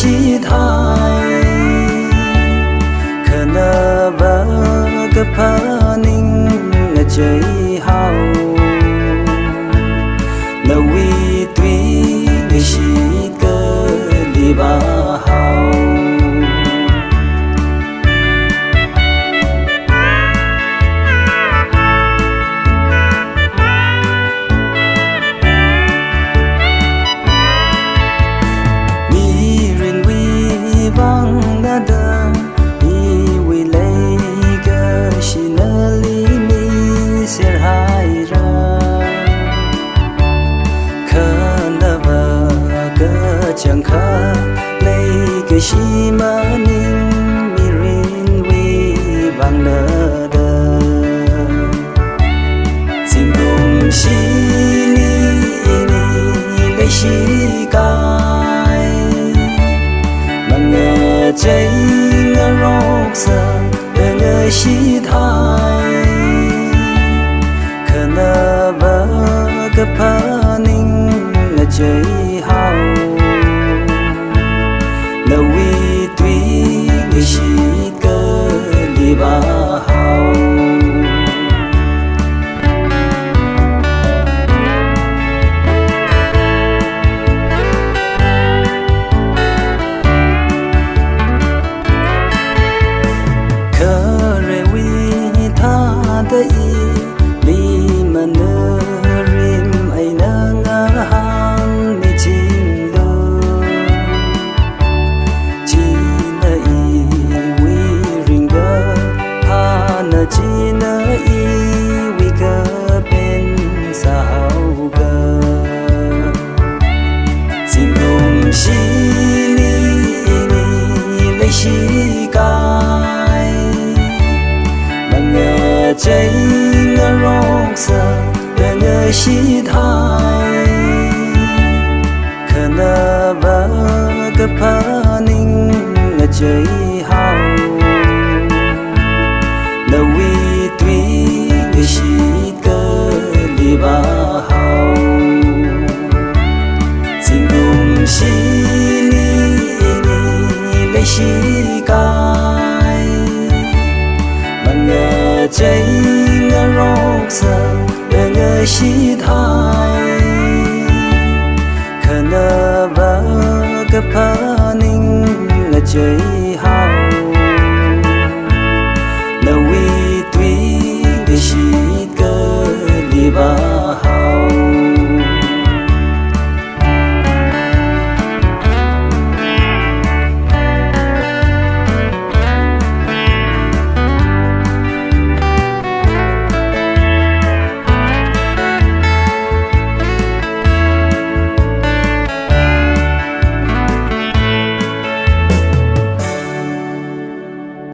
shi thai khana ba ka paning na chei hao na wi tui ni shi ka li ba hao chẳng khá lấy cái shi mà nín mirin vi bằng nợ đờ xin cùng shi ni lấy shi cay mà ngờ cháy ngờ róc giờ để ngờ shi thai khờ nợ vỡ cái phá nín là cháy hao na wi tui ni shi ka li ba hao kare wi tha da i li man rim ai na nga han ni ching lo chỉ nỡ y vì cơ bên sao cơ xin cùng shi ni lấy shi cay mà ngờ cháy ngờ róc giờ để ngờ shi thai khờ nợ vỡ cái phá nín ngờ cháy hao na wi tui ni shi cơ li ba hao xin cùng shi ni lấy shi cay mà ngờ cháy ngờ róc giờ để ngờ shi thai khờ nợ vỡ cái phá nín là cháy